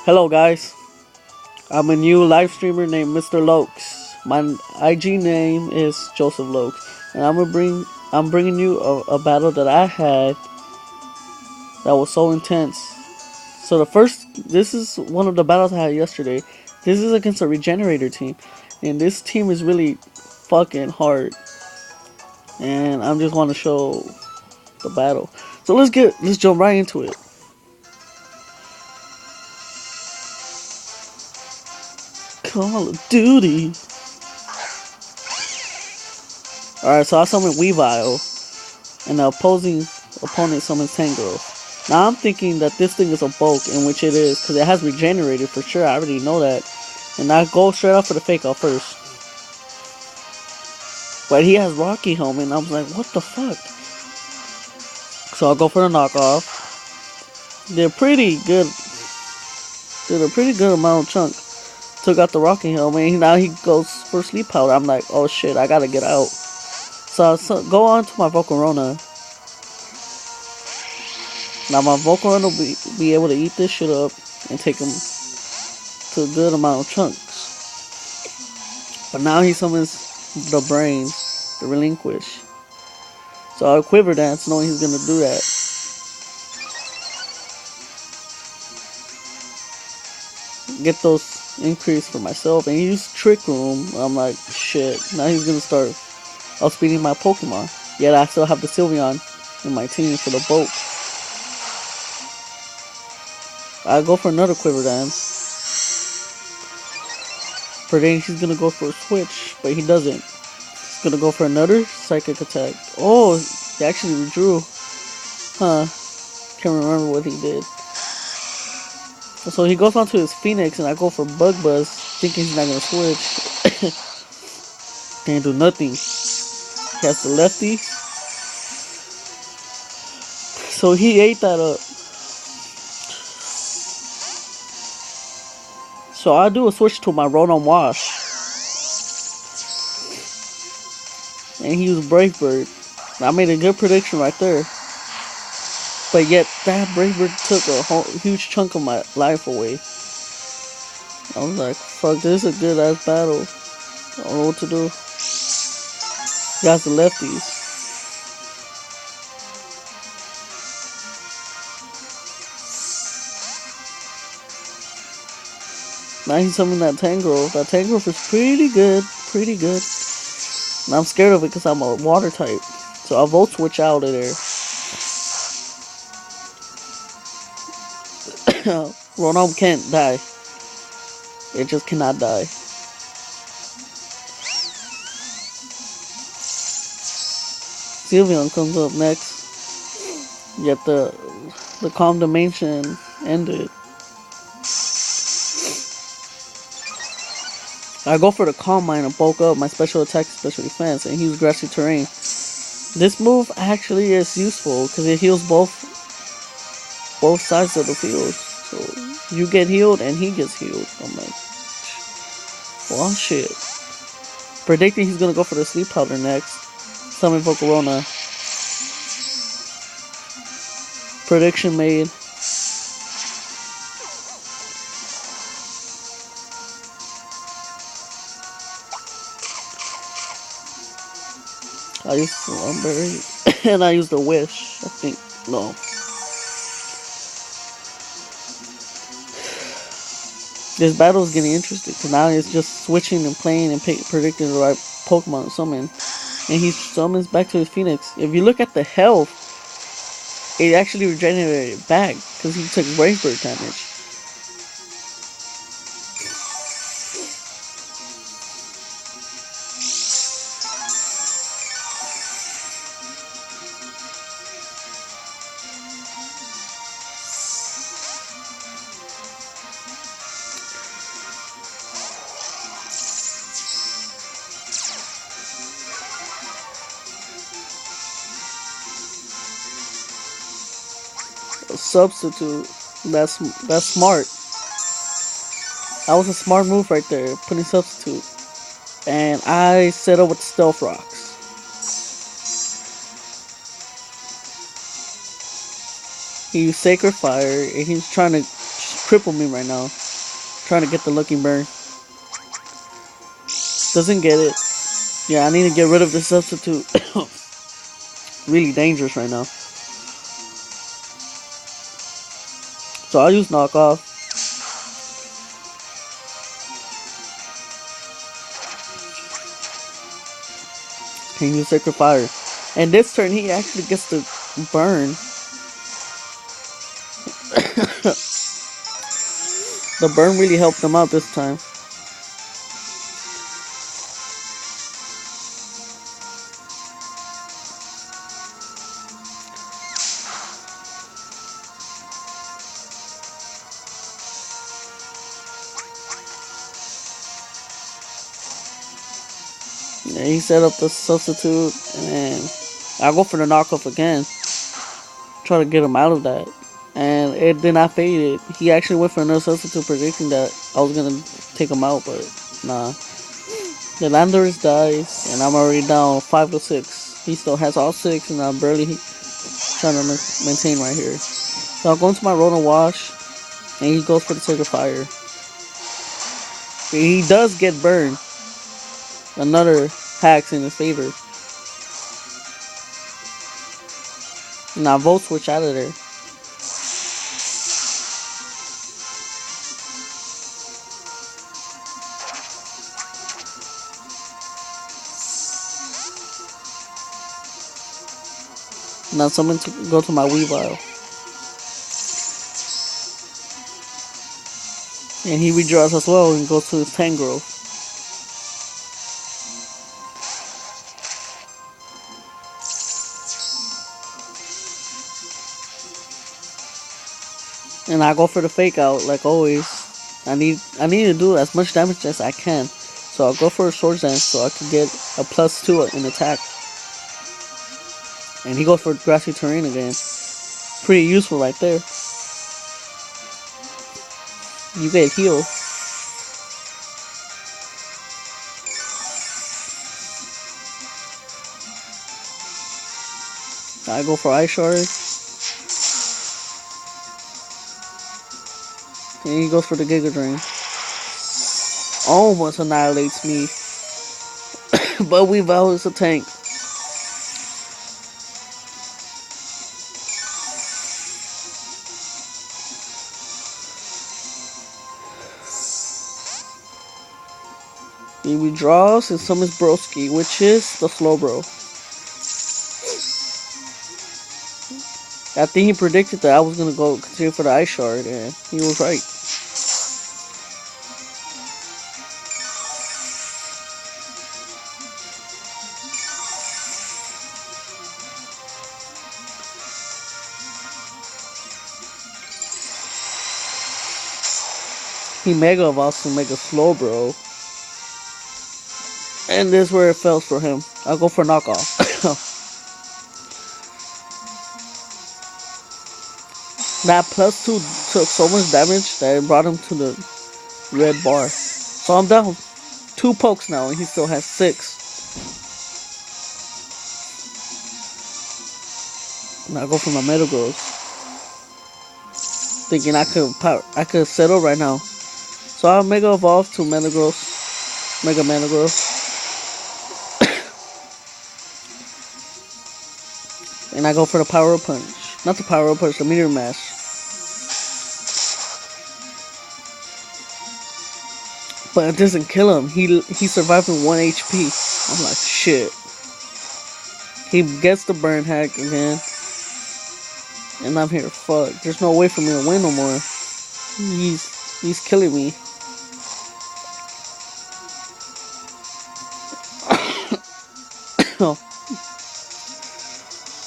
Hello guys, I'm a new live streamer named Mr. Lokz. My IG name is Josephlokz, and I'm bringing you a battle that I had that was so intense. So this is one of the battles I had yesterday. This is against a Regenerator team, and this team is really fucking hard. And I just want to show the battle. So let's jump right into it. Call of Duty. Alright, so I summoned Weavile, and the opposing opponent summons Tango. Now I'm thinking that this thing is a bulk, in which it is, because it has regenerated for sure. I already know that. And I go straight off for the fake out first. But he has Rocky Helmet, and I was like, what the fuck? So I'll go for the knockoff. They're pretty good. Did a pretty good amount of chunk. Took out the Rocky Helmet, and now he goes for Sleep Powder. I'm like, oh shit, I gotta get out. So I go on to my Volcarona. Now my Volcarona will be able to eat this shit up and take him to a good amount of chunks. But now he summons the brains, the relinquish. So I'll quiver dance knowing he's gonna do that. Get those increase for myself, and he used Trick Room. I'm like, shit, now he's gonna start outspeeding my Pokemon. Yet I still have the Sylveon in my team for the bulk. I go for another quiver dance. Predicting he's gonna go for a switch, but he doesn't. He's gonna go for another psychic attack. Oh, he actually withdrew. Huh. Can't remember what he did. So he goes onto his Phoenix, and I go for Bug Buzz, thinking he's not gonna switch. Can't do nothing. He has the lefty. So he ate that up. So I do a switch to my Rotom Wash. And he used Brave Bird. I made a good prediction right there. But yet, that Brave Bird took a huge chunk of my life away. I was like, fuck, this is a good ass battle. I don't know what to do. He has the lefties. Now he's summoning that Tangrowth. That Tangrowth is pretty good. Pretty good. And I'm scared of it because I'm a water type. So I'll Volt Switch out of there. Rotom can't die. It just cannot die. Sylveon comes up next. Yet the Calm Dimension ended. I go for the Calm Mind and bulk up my special attack, special defense, and use Grassy Terrain. This move actually is useful because it heals both sides of the field. So you get healed and he gets healed. I'm like, well shit. Predicting he's gonna go for the Sleep Powder next. Summon Volcarona. Prediction made. I used Lumberry and I used a Wish, I think. No. This battle is getting interesting because now it's just switching and playing and predicting the right Pokemon to summon. And he summons back to his Phoenix. If you look at the health, it actually regenerated back because he took Brave Bird damage. A substitute. That's smart. That was a smart move right there, putting substitute. And I set up with the Stealth Rocks. He used Sacred Fire, and he's trying to triple me right now. Trying to get the lucky burn. Doesn't get it. Yeah, I need to get rid of the substitute. Really dangerous right now. So I'll use knockoff. Can use Sacred Fire. And this turn he actually gets to burn. The burn really helped him out this time. Yeah, he set up the substitute, and I go for the knockoff again. Try to get him out of that. And it did not fade it. He actually went for another substitute, predicting that I was going to take him out, but nah. The Landers dies, and I'm already down 5-6. He still has all 6, and I'm barely trying to maintain right here. So I'll go into my Roll and Wash, and he goes for the Sacred Fire. He does get burned. Another hacks in his favor. Now Volt Switch out of there. Now someone go to my Weavile. And he redraws as well and goes to his Tangrowth. And I go for the fake out like always. I need to do as much damage as I can. So I'll go for a Swords Dance so I can get a +2 in attack. And he goes for Grassy Terrain again. Pretty useful right there. You get healed. I go for Ice Shard. And he goes for the Giga Drain. Almost annihilates me. But Weavile is a tank. He withdraws and summons Broski, which is the Slowbro. I think he predicted that I was going to go continue for the Ice Shard, and he was right. He Mega Evolves to make a Slowbro. And this is where it fails for him. I'll go for knockoff. That +2 took so much damage that it brought him to the red bar. So I'm down 2 pokes now and he still has 6. And I go for my Metagross. Thinking I could settle right now. So I'll Mega Evolve to Metagross. Mega Metagross. And I go for the Power Punch. Not the Power Punch, the Meteor Mash. But it doesn't kill him. He survived with 1 HP. I'm like, shit. He gets the burn hack again. And I'm here, fuck. There's no way for me to win no more. He's killing me.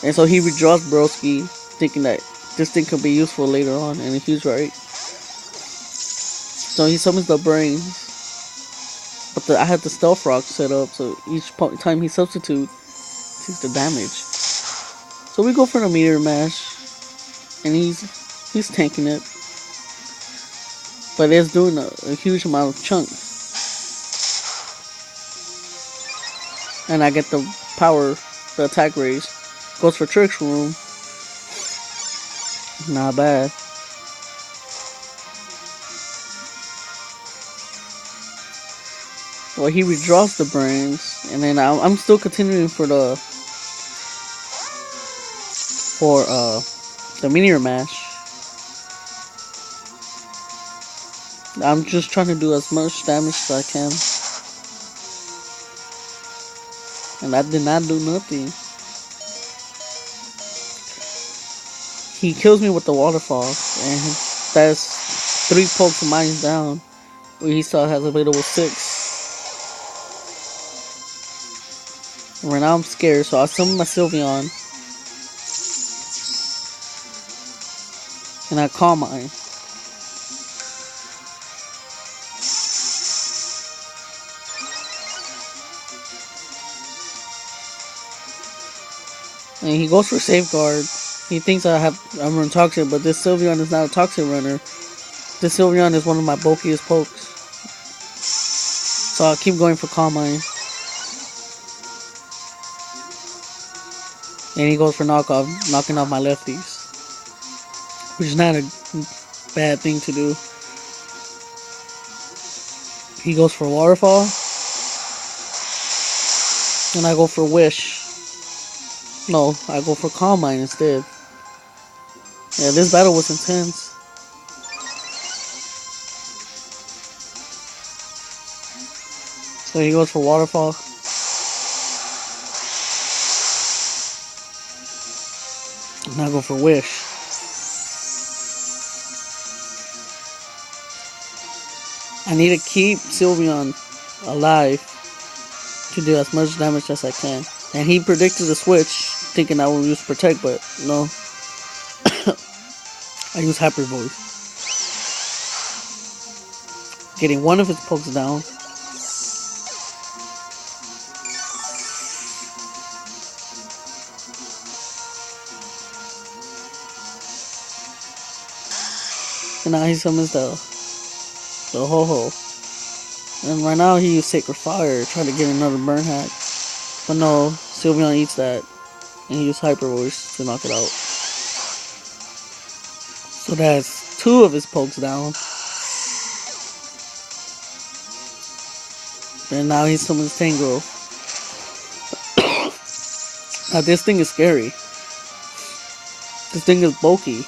And so he withdraws Broski, thinking that this thing could be useful later on, and he's right. So he summons the Brains, but I had the Stealth Rock set up, so each time he substitutes, takes the damage. So we go for the Meteor Mash, and he's tanking it, but it's doing a huge amount of chunk. And I get the power, the attack raise. Goes for Trick Room. Not bad. Well, he redraws the brains, and then I'm still continuing for the meteor mash. I'm just trying to do as much damage as I can, and that did not do nothing. He kills me with the waterfall, and that's 3 pokes of mine down. Where he still has available 6. And right now I'm scared, so I summon my Sylveon, and I Calm Mind. And he goes for Safeguard. He thinks I'm run Toxic, but this Sylveon is not a Toxic runner. This Sylveon is one of my bulkiest pokes. So I'll keep going for Calm Mind. And he goes for knocking off my lefties. Which is not a bad thing to do. He goes for Waterfall. And I go for Wish. No, I go for Calm Mind instead. Yeah, this battle was intense. So he goes for Waterfall. And I go for Wish. I need to keep Sylveon alive to do as much damage as I can. And he predicted a switch, thinking I would use Protect, but no. I use Hyper Voice. Getting one of his pokes down. And now he summons the Ho-Ho. And right now he used Sacred Fire, trying to get another Burn Hack. But no, Sylveon eats that. And he used Hyper Voice to knock it out. So that's 2 of his pokes down. And now he summons Tango. Now this thing is scary. This thing is bulky.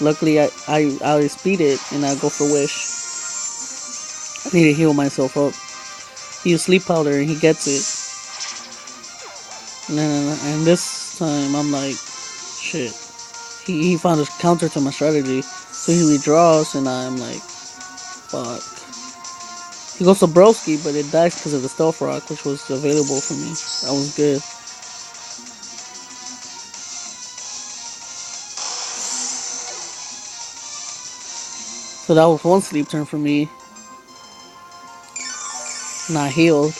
Luckily I speed it and I go for Wish. I need to heal myself up. He used Sleep Powder and he gets it. And this time I'm like, shit. He found a counter to my strategy. So he redraws and I'm like, fuck. He goes to Broski, but it dies because of the Stealth Rock, which was available for me. That was good. So that was one sleep turn for me. Not healed.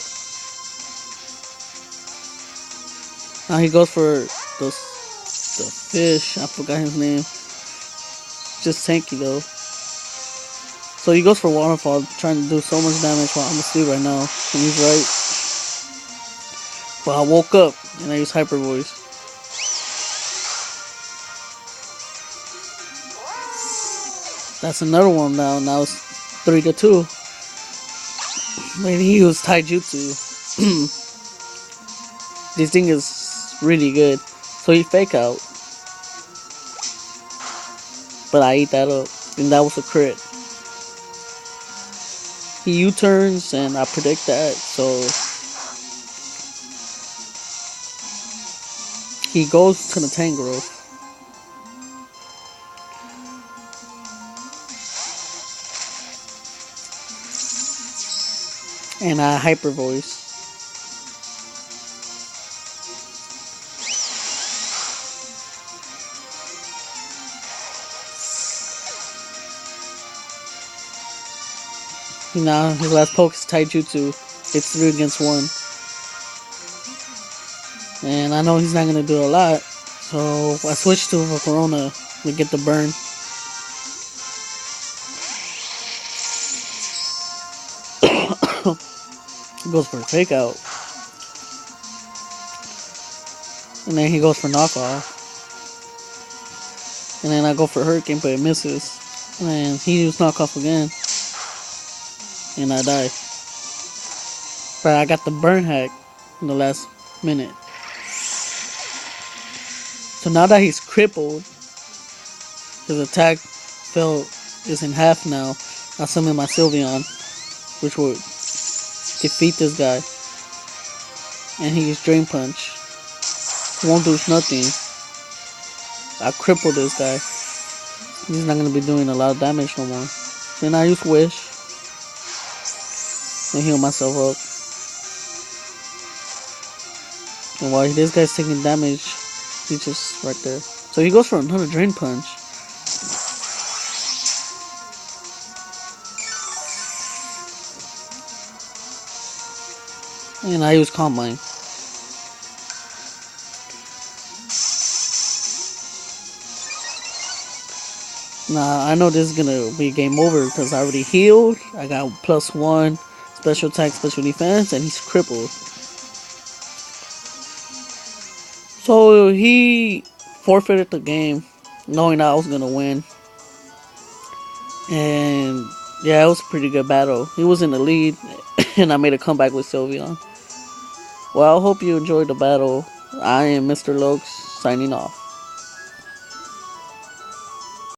Now he goes for the fish. I forgot his name. Just tanky though. So he goes for Waterfall, trying to do so much damage while I'm asleep right now. And he's right. But I woke up and I used Hyper Voice. That's another one now. Now it's 3-2. When he used Taijutsu. This thing is really good. So he Fake Out. But I ate that up. And that was a crit. He U-turns and I predict that. So he goes to the Tangrowth. And I Hyper Voice. Now his last poke is Taijutsu. It's 3 against 1. And I know he's not gonna do a lot. So I switched to a Corona to get the burn. He goes for a Fake Out. And then he goes for Knockoff. And then I go for Hurricane, but it misses. And he used Knockoff again. And I die. I got the burn hack in the last minute. So now that he's crippled, his attack is in half now. I summon my Sylveon, which will defeat this guy. And he used Drain Punch. Won't do nothing. I crippled this guy. He's not gonna be doing a lot of damage no more. Then I use Wish and heal myself up. And while this guy's taking damage, he's just right there. So he goes for another Drain Punch. And I use Calm Mind. Nah, I know this is gonna be game over because I already healed. I got +1 special attack, special defense, and he's crippled. So he forfeited the game, knowing I was gonna win. And yeah, it was a pretty good battle. He was in the lead, and I made a comeback with Sylveon. Well, I hope you enjoyed the battle. I am Mr. Lokz, signing off.